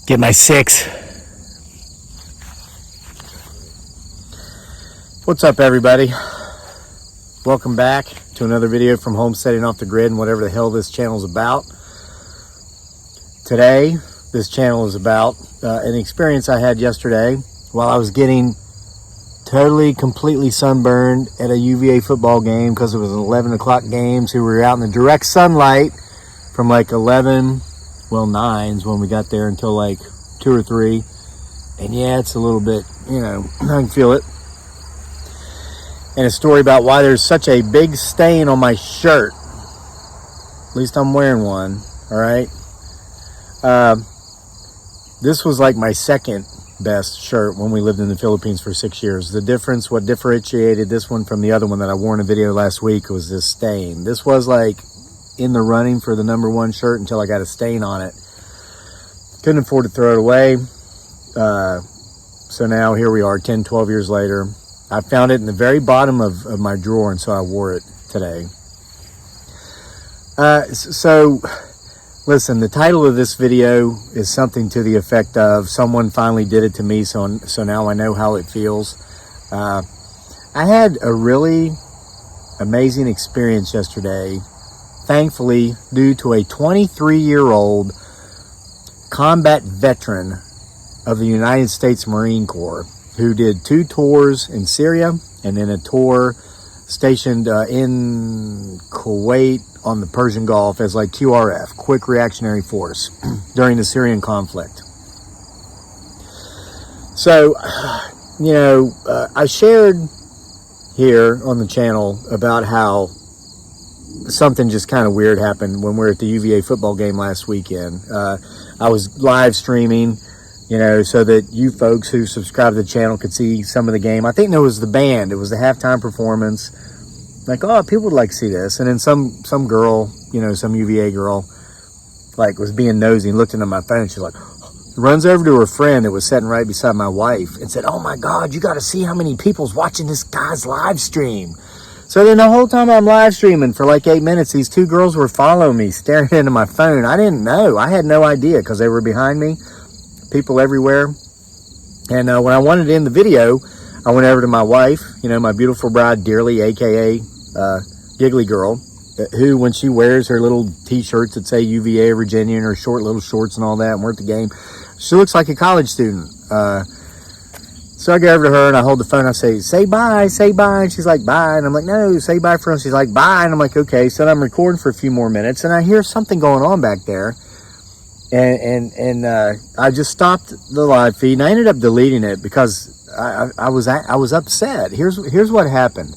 Get my 6. What's up, everybody? Welcome back to another video from Homesteading Off the Grid and whatever the hell this channel is about. Today, this channel is about an experience I had yesterday while I was getting completely sunburned at a UVA football game because it was an 11 o'clock game, so we were out in the direct sunlight from like 11, well 9s when we got there until like 2 or 3. And yeah, it's a little bit, I can feel it. And a story about why there's such a big stain on my shirt. At least I'm wearing one, all right? This was like my second best shirt when we lived in the Philippines for 6 years. The difference, what differentiated this one from the other one that I wore in a video last week was this stain. This was like in the running for the #1 shirt until I got a stain on it. Couldn't afford to throw it away. So now here we are 10, 12 years later. I found it in the very bottom of my drawer, and so I wore it today. So listen, the title of this video is something to the effect of someone finally did it to me, so now I know how it feels. I had a really amazing experience yesterday, thankfully, due to a 23-year-old combat veteran of the United States Marine Corps who did 2 tours in Syria and then a tour stationed in Kuwait on the Persian Gulf as like QRF, Quick Reactionary Force, during the Syrian conflict. So, I shared here on the channel about how something just kind of weird happened when we were at the UVA football game last weekend. I was live streaming, so that you folks who subscribe to the channel could see some of the game. I think it was the band. It was the halftime performance. Like, oh, people would like to see this. And then some girl, some UVA girl, like, was being nosy and looked into my phone. She's like, runs over to her friend that was sitting right beside my wife and said, oh my God, you got to see how many people's watching this guy's live stream. So then the whole time I'm live streaming for like 8 minutes, these 2 girls were following me, staring into my phone. I didn't know. I had no idea because they were behind me. People everywhere. And when I wanted to end the video, I went over to my wife, my beautiful bride, Dearly, aka Giggly Girl, who, when she wears her little t-shirts that say UVA Virginia and her short little shorts and all that, and we're at the game, she looks like a college student. So I go over to her and I hold the phone. I say bye, say bye. And she's like, bye. And I'm like, no, say bye for us. She's like, bye. And I'm like, okay. So then I'm recording for a few more minutes and I hear something going on back there. And I just stopped the live feed and I ended up deleting it because I was upset. Here's what happened.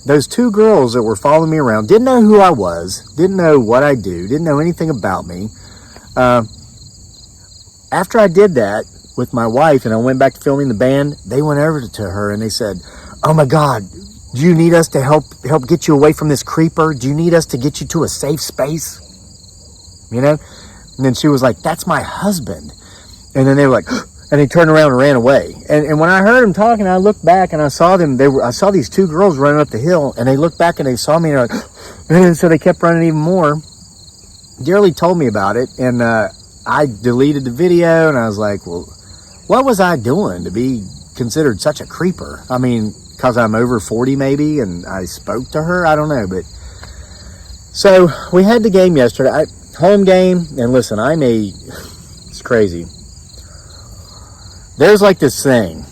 Those 2 girls that were following me around didn't know who I was, didn't know what I do, didn't know anything about me. After I did that with my wife and I went back to filming the band, they went over to her and they said, oh my God, do you need us to help get you away from this creeper? Do you need us to get you to a safe space? And then she was like, that's my husband. And then they were like, and they turned around and ran away. And when I heard them talking, I looked back and I saw them. I saw these 2 girls running up the hill and they looked back and they saw me and they're like, and so they kept running even more. Dearly told me about it and I deleted the video and I was like, well, what was I doing to be considered such a creeper? I mean, because I'm over 40 maybe and I spoke to her? I don't know. But so we had the game yesterday. Home game. And listen, it's crazy. There's like this thing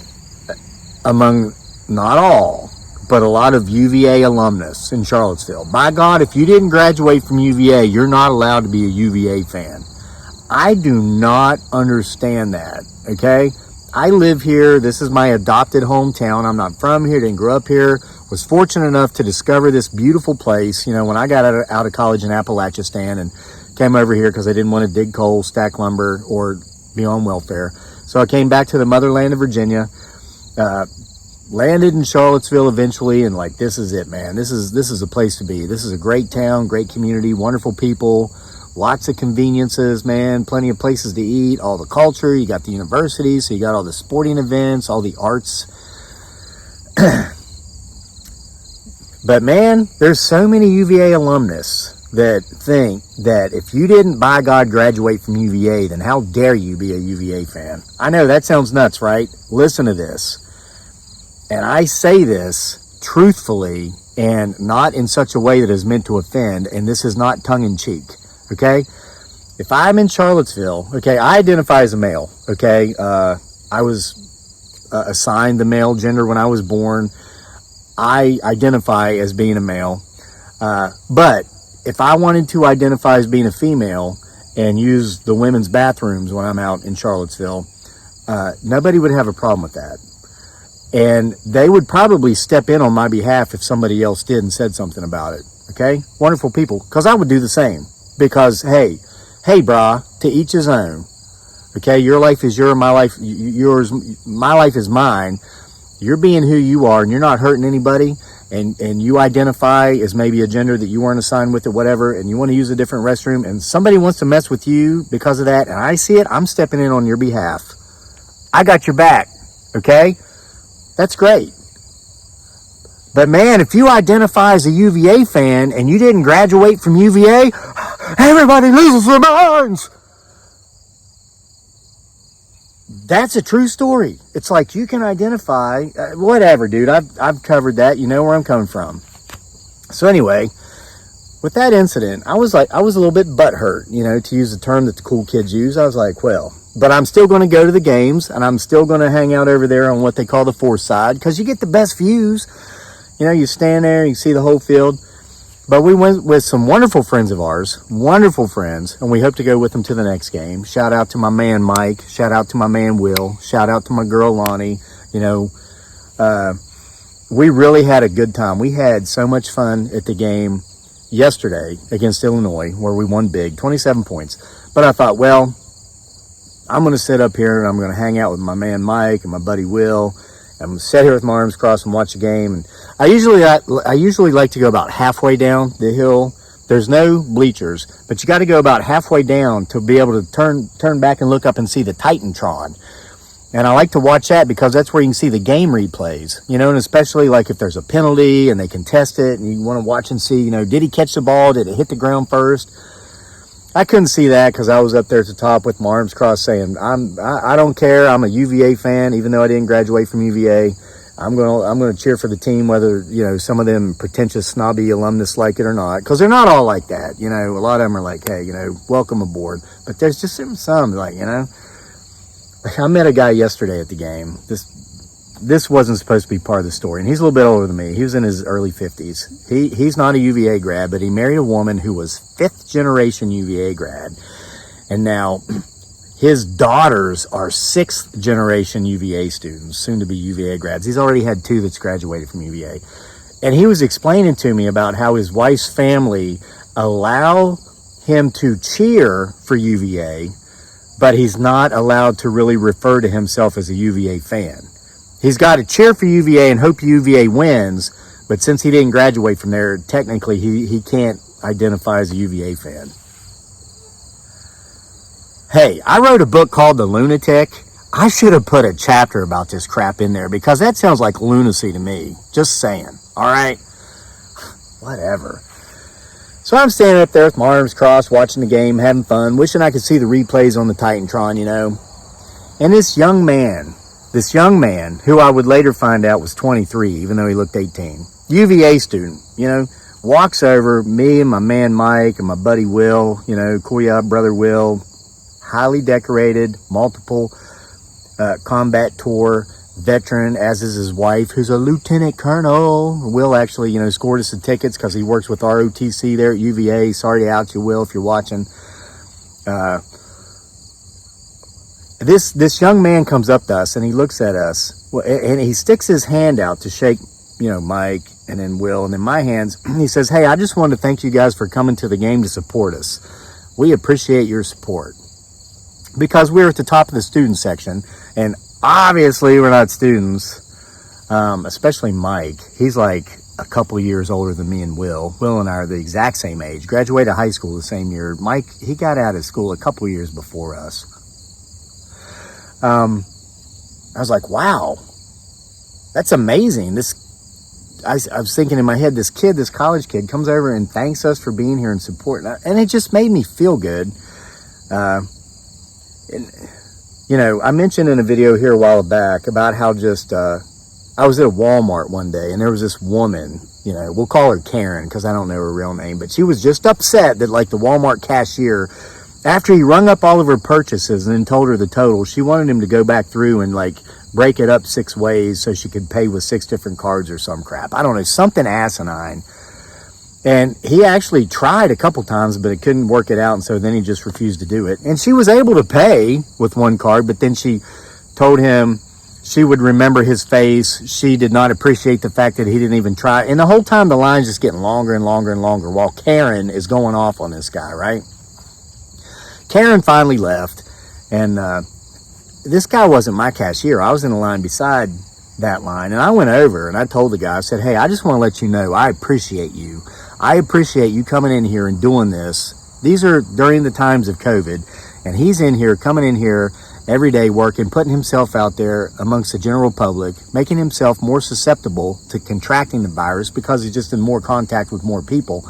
among, not all, but a lot of UVA alumnus in Charlottesville. By God, if you didn't graduate from UVA, you're not allowed to be a UVA fan. I do not understand that, okay? I live here. This is my adopted hometown. I'm not from here, didn't grow up here. Was fortunate enough to discover this beautiful place, when I got out of college in Appalachia and came over here because I didn't want to dig coal, stack lumber, or be on welfare. So I came back to the motherland of Virginia, landed in Charlottesville eventually, and like, this is it, man. This is a place to be. This is a great town, great community, wonderful people, lots of conveniences, man, plenty of places to eat, all the culture. You got the university, so you got all the sporting events, all the arts. But man, there's so many UVA alumnus that think that if you didn't, by God, graduate from UVA, then how dare you be a UVA fan? I know that sounds nuts, right? Listen to this. And I say this truthfully and not in such a way that is meant to offend, and this is not tongue-in-cheek, okay? If I'm in Charlottesville, okay, I identify as a male, okay? I was assigned the male gender when I was born. I identify as being a male. But if I wanted to identify as being a female and use the women's bathrooms when I'm out in Charlottesville, nobody would have a problem with that. And they would probably step in on my behalf if somebody else did and said something about it. Okay? Wonderful people. Because I would do the same. Because, hey, brah, to each his own. Okay? Your life is yours, my life is mine. You're being who you are and you're not hurting anybody. And you identify as maybe a gender that you weren't assigned with or whatever, and you want to use a different restroom, and somebody wants to mess with you because of that, and I see it, I'm stepping in on your behalf. I got your back. Okay? That's great. But man, if you identify as a UVA fan and you didn't graduate from UVA, everybody loses their minds. That's a true story. It's like you can identify, whatever, dude. I've covered that. You know where I'm coming from. So anyway, with that incident, I was a little bit butthurt, to use the term that the cool kids use. I was like, well, but I'm still going to go to the games, and I'm still going to hang out over there on what they call the fourth side, because you get the best views. You stand there, you see the whole field. But we went with some wonderful friends of ours, wonderful friends, and we hope to go with them to the next game. Shout out to my man Mike. Shout out to my man Will. Shout out to my girl Lonnie. We really had a good time. We had so much fun at the game yesterday against Illinois, where we won big, 27 points. But I thought, well, I'm going to sit up here and I'm going to hang out with my man Mike and my buddy Will. I'm going to sit here with my arms crossed and watch the game. And I usually like to go about halfway down the hill. There's no bleachers, but you got to go about halfway down to be able to turn back and look up and see the Titantron. And I like to watch that because that's where you can see the game replays, and especially like if there's a penalty and they contest it and you want to watch and see, did he catch the ball? Did it hit the ground first? I couldn't see that because I was up there at the top with my arms crossed saying, I don't care. I'm a UVA fan, even though I didn't graduate from UVA. I'm gonna cheer for the team, whether some of them pretentious snobby alumnus like it or not, because they're not all like that. A lot of them are like, hey, welcome aboard. But there's just some like, I met a guy yesterday at the game. This wasn't supposed to be part of the story, and he's a little bit older than me. He was in his early 50s. He's not a UVA grad, but he married a woman who was 5th generation UVA grad, and now his daughters are 6th generation UVA students, soon to be UVA grads. He's already had 2 that's graduated from UVA, and he was explaining to me about how his wife's family allow him to cheer for UVA, but he's not allowed to really refer to himself as a UVA fan. He's got to cheer for UVA and hope UVA wins, but since he didn't graduate from there, technically he can't identify as a UVA fan. Hey, I wrote a book called The Lunatic. I should have put a chapter about this crap in there because that sounds like lunacy to me. Just saying. All right? Whatever. So I'm standing up there with my arms crossed, watching the game, having fun, wishing I could see the replays on the Titantron, And this young man, who I would later find out was 23, even though he looked 18, UVA student, walks over, me and my man Mike and my buddy Will, Kuya, brother Will, highly decorated, multiple combat tour veteran, as is his wife, who's a lieutenant colonel. Will actually, scored us the tickets because he works with ROTC there at UVA. Sorry to out you, Will, if you're watching. This young man comes up to us and he looks at us and he sticks his hand out to shake, Mike and then Will and then my hands. He says, hey, I just wanted to thank you guys for coming to the game to support us. We appreciate your support. Because we're at the top of the student section, and obviously we're not students, especially Mike. He's like a couple of years older than me and Will. Will and I are the exact same age, graduated high school the same year. Mike, he got out of school a couple of years before us. I was like, wow, that's amazing. I was thinking in my head, this college kid comes over and thanks us for being here and supporting us. And it just made me feel good. And, you know, I mentioned in a video here a while back about how just, I was at a Walmart one day and there was this woman, you know, we'll call her Karen because I don't know her real name, but she was just upset that like the Walmart cashier, after he rung up all of her purchases and then told her the total, she wanted him to go back through and like break it up 6 ways so she could pay with 6 different cards or some crap. I don't know, something asinine. And he actually tried a couple times, but it couldn't work it out. And so then he just refused to do it. And she was able to pay with 1 card, but then she told him she would remember his face. She did not appreciate the fact that he didn't even try. And the whole time the line's just getting longer and longer and longer while Karen is going off on this guy, right? Karen finally left, and this guy wasn't my cashier. I was in the line beside that line, and I went over and I told the guy, I said, hey, I just want to let you know I appreciate you. I appreciate you coming in here and doing this. These are during the times of COVID, and he's in here, coming in here every day working, putting himself out there amongst the general public, making himself more susceptible to contracting the virus because he's just in more contact with more people.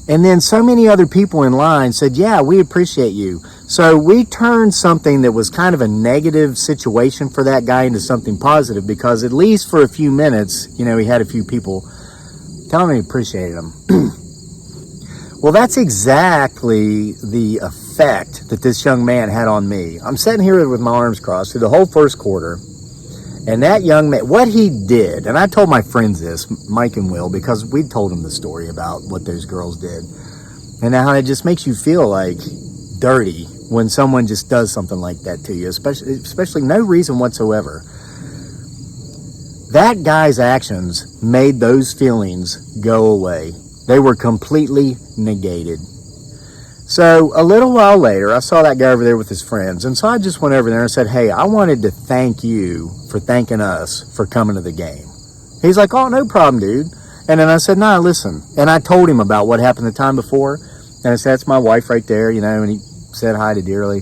And then so many other people in line said, yeah, we appreciate you. So we turned something that was kind of a negative situation for that guy into something positive, because at least for a few minutes, you know, he had a few people telling him he appreciated him. Well, that's exactly the effect that this young man had on me. I'm sitting here with my arms crossed through the whole first quarter. And that young man, what he did, and I told my friends this, Mike and Will, because we told them the story about what those girls did. And how it just makes you feel like dirty when someone just does something like that to you, especially no reason whatsoever. That guy's actions made those feelings go away. They were completely negated. So a little while later, I saw that guy over there with his friends. And so I just went over there and said, hey, I wanted to thank you for thanking us for coming to the game. He's like, oh, no problem, dude. And then I said, nah, listen. And I told him about what happened the time before. And I said, that's my wife right there, you know, and he said hi to Dearly.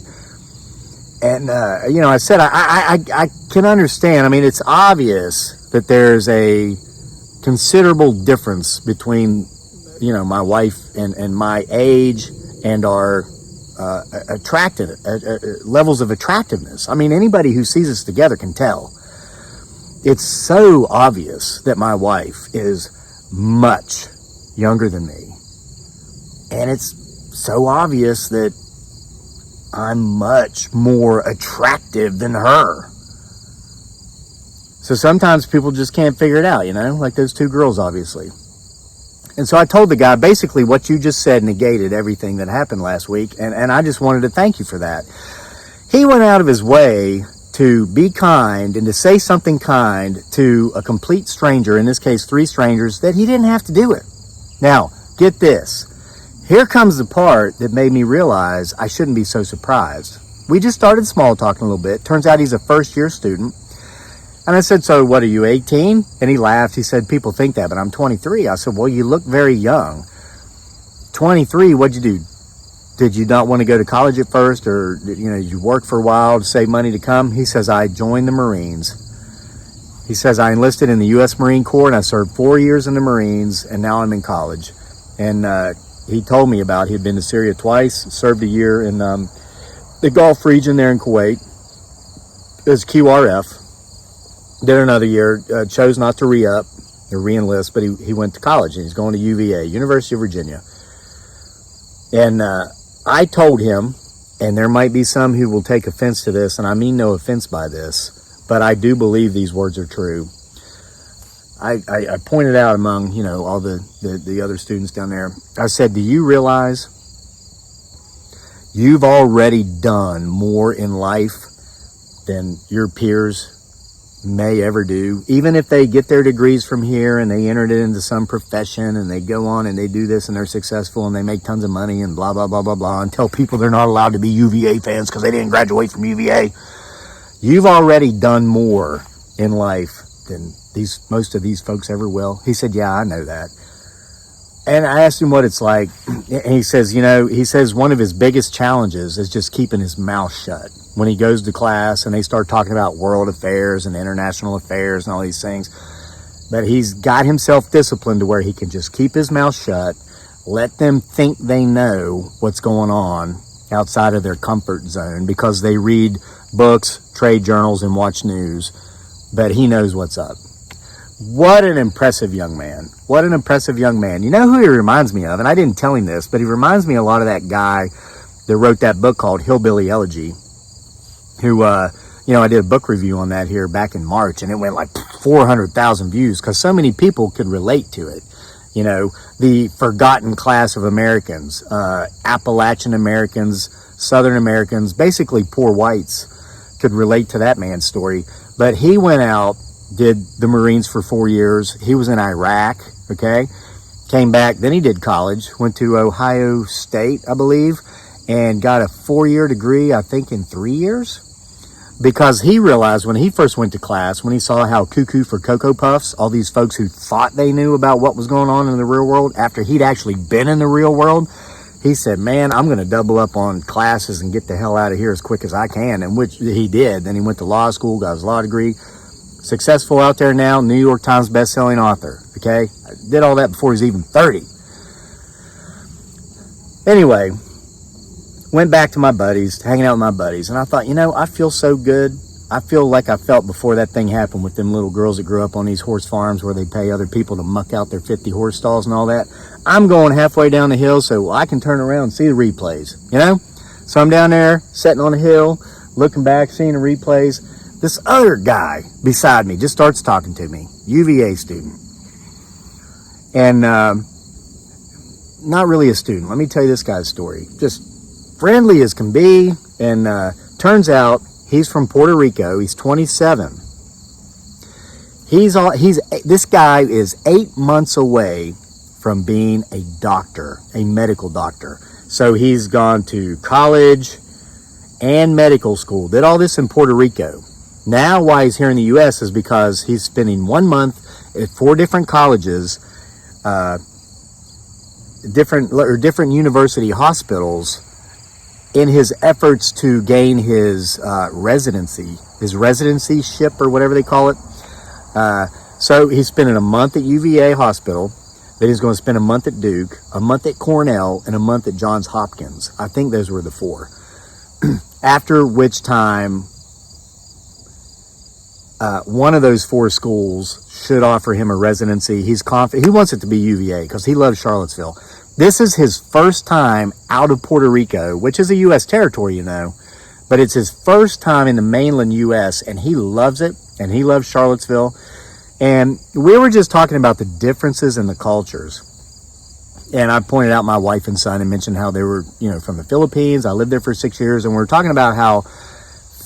And, you know, I said, I can understand. I mean, it's obvious that there's a considerable difference between, you know, my wife and my age and our levels of attractiveness. I mean, anybody who sees us together can tell. It's so obvious that my wife is much younger than me. And it's so obvious that I'm much more attractive than her. So sometimes people just can't figure it out, you know, like those 2 girls, obviously. And so I told the guy, basically what you just said negated everything that happened last week, and I just wanted to thank you for that. He went out of his way to be kind and to say something kind to a complete stranger, in this case 3 strangers, that he didn't have to do it. Now, get this. Here comes the part that made me realize I shouldn't be so surprised. We just started small talking a little bit. Turns out he's a first-year student. And I said, so what, are you 18? And he laughed. He said, people think that, but I'm 23. I said, well, you look very young. 23, what'd you do? Did you not want to go to college at first? Or, you know, you work for a while to save money to come? He says, I joined the Marines. He says, I enlisted in the U.S. Marine Corps, and I served 4 years in the Marines, and now I'm in college. And he told me about, he'd been to Syria twice, served a year in the Gulf region there in Kuwait as QRF. Did another year, chose not to re-up or re-enlist, but he went to college, and he's going to UVA, University of Virginia. And I told him, and there might be some who will take offense to this, and I mean no offense by this, but I do believe these words are true. I pointed out among, you know, all the other students down there, I said, do you realize you've already done more in life than your peers may ever do? Even if they get their degrees from here and they entered it into some profession and they go on and they do this and they're successful and they make tons of money and blah, blah, blah, blah, blah, and tell people they're not allowed to be UVA fans because they didn't graduate from UVA. You've already done more in life than most of these folks ever will. He said, yeah, I know that. And I asked him what it's like. And he says, you know, one of his biggest challenges is just keeping his mouth shut. When he goes to class and they start talking about world affairs and international affairs and all these things, But he's got himself disciplined to where he can just keep his mouth shut, let them think they know what's going on outside of their comfort zone because they read books, trade journals, and watch news. But he knows what's up. What an impressive young man. What an impressive young man. You know who he reminds me of? And I didn't tell him this, but he reminds me a lot of that guy that wrote that book called Hillbilly Elegy, who, I did a book review on that here back in March, and it went like 400,000 views because so many people could relate to it. You know, the forgotten class of Americans, Appalachian Americans, Southern Americans, basically poor whites could relate to that man's story. But he went out, did the Marines for 4 years. He was in Iraq, okay? Came back, then he did college, went to Ohio State, I believe, and got a 4-year degree, I think, in 3 years. Because he realized when he first went to class, when he saw how cuckoo for Cocoa Puffs, all these folks who thought they knew about what was going on in the real world, after he'd actually been in the real world, he said, man, I'm going to double up on classes and get the hell out of here as quick as I can, and which he did. Then he went to law school, got his law degree, successful out there now, New York Times bestselling author, okay? Did all that before he was even 30. Anyway, went back to my buddies, hanging out with my buddies, and I thought, I feel so good. I feel like I felt before that thing happened with them little girls that grew up on these horse farms where they pay other people to muck out their 50 horse stalls and all that. I'm going halfway down the hill so I can turn around and see the replays, So I'm down there, sitting on the hill, looking back, seeing the replays. This other guy beside me just starts talking to me, UVA student. And not really a student. Let me tell you this guy's story. Just friendly as can be, and turns out he's from Puerto Rico. He's 27. This guy is 8 months away from being a doctor, a medical doctor. So he's gone to college and medical school. Did all this in Puerto Rico. Now why he's here in the U.S. is because he's spending 1 month at 4 different colleges, different university hospitals, in his efforts to gain his residencyship or whatever they call it. So he's spending a month at UVA Hospital, then he's going to spend a month at Duke, a month at Cornell, and a month at Johns Hopkins. I think those were the 4. After which time, one of those 4 schools should offer him a residency. He's confident. He wants it to be UVA because he loves Charlottesville. This is his first time out of Puerto Rico, which is a U.S. territory, but it's his first time in the mainland U.S., and he loves it, and he loves Charlottesville. And we were just talking about the differences in the cultures. And I pointed out my wife and son and mentioned how they were, from the Philippines. I lived there for 6 years, and we were talking about how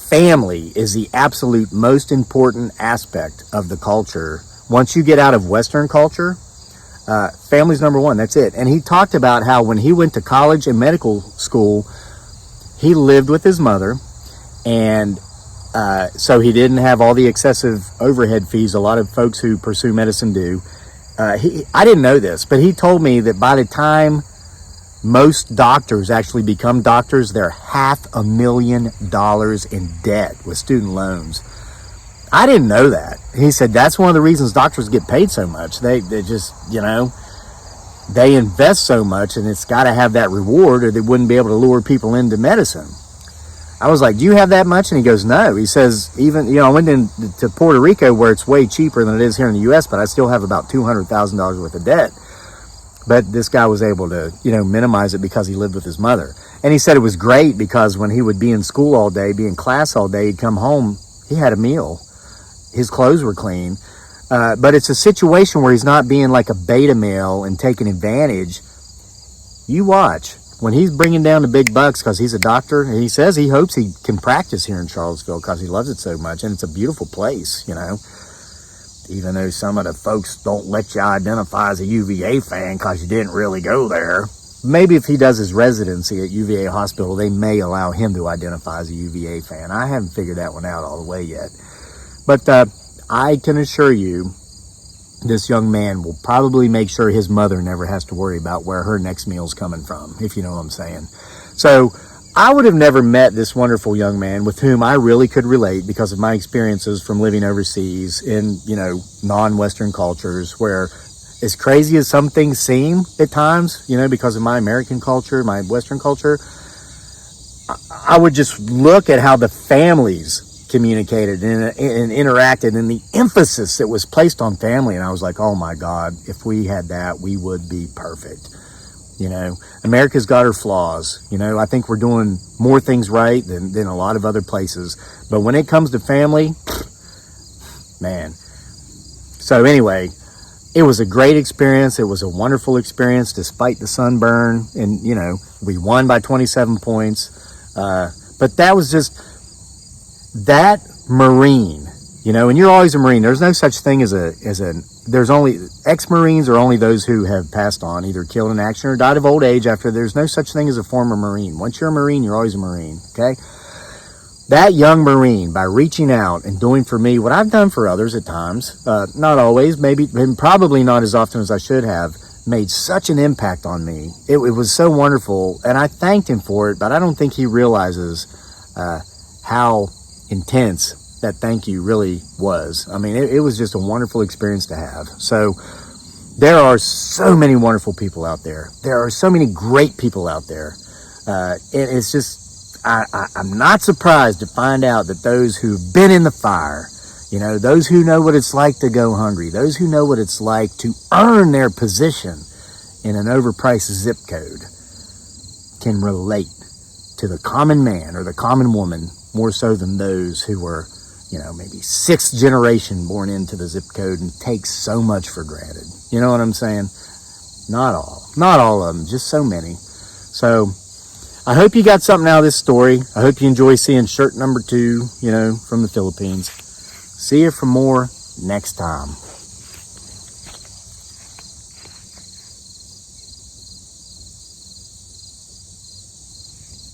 family is the absolute most important aspect of the culture. Once you get out of Western culture, family's number one. That's it. And he talked about how when he went to college and medical school, he lived with his mother, and so he didn't have all the excessive overhead fees a lot of folks who pursue medicine do. I didn't know this, but he told me that by the time most doctors actually become doctors, they're $500,000 in debt with student loans. I didn't know that. He said that's one of the reasons doctors get paid so much. They just, they invest so much, and it's got to have that reward or they wouldn't be able to lure people into medicine. I was like, do you have that much? And he goes, no. He says, even, I went to Puerto Rico where it's way cheaper than it is here in the U.S., but I still have about $200,000 worth of debt. But this guy was able to, minimize it because he lived with his mother. And he said it was great because when he would be in school all day, be in class all day, he'd come home, he had a meal. His clothes were clean. But it's a situation where he's not being like a beta male and taking advantage. You watch. When he's bringing down the big bucks because he's a doctor, and he says he hopes he can practice here in Charlottesville because he loves it so much, and it's a beautiful place, even though some of the folks don't let you identify as a UVA fan because you didn't really go there. Maybe if he does his residency at UVA Hospital, they may allow him to identify as a UVA fan. I haven't figured that one out all the way yet. But I can assure you, this young man will probably make sure his mother never has to worry about where her next meal's coming from, if you know what I'm saying. So I would have never met this wonderful young man with whom I really could relate because of my experiences from living overseas in, non-Western cultures where, as crazy as some things seem at times, because of my American culture, my Western culture, I would just look at how the families communicated and interacted and the emphasis that was placed on family. And I was like, oh my God, if we had that, we would be perfect. America's got her flaws. I think we're doing more things right than a lot of other places. But when it comes to family, man. So anyway, it was a great experience. It was a wonderful experience despite the sunburn. And, we won by 27 points. But that was just that Marine, and you're always a Marine. There's no such thing there's only ex-Marines are only those who have passed on, either killed in action or died of old age there's no such thing as a former Marine. Once you're a Marine, you're always a Marine. Okay. That young Marine, by reaching out and doing for me what I've done for others at times, not always, maybe, and probably not as often as I should have, made such an impact on me. It was so wonderful, and I thanked him for it, but I don't think he realizes how intense that thank you really was. I mean, it was just a wonderful experience to have. So there are so many wonderful people out there. There are so many great people out there. And it's just, I'm not surprised to find out that those who've been in the fire, those who know what it's like to go hungry, those who know what it's like to earn their position in an overpriced zip code can relate to the common man or the common woman more so than those who were, maybe sixth generation born into the zip code and take so much for granted. You know what I'm saying? Not all of them, just so many. So I hope you got something out of this story. I hope you enjoy seeing shirt number 2, from the Philippines. See you for more next time.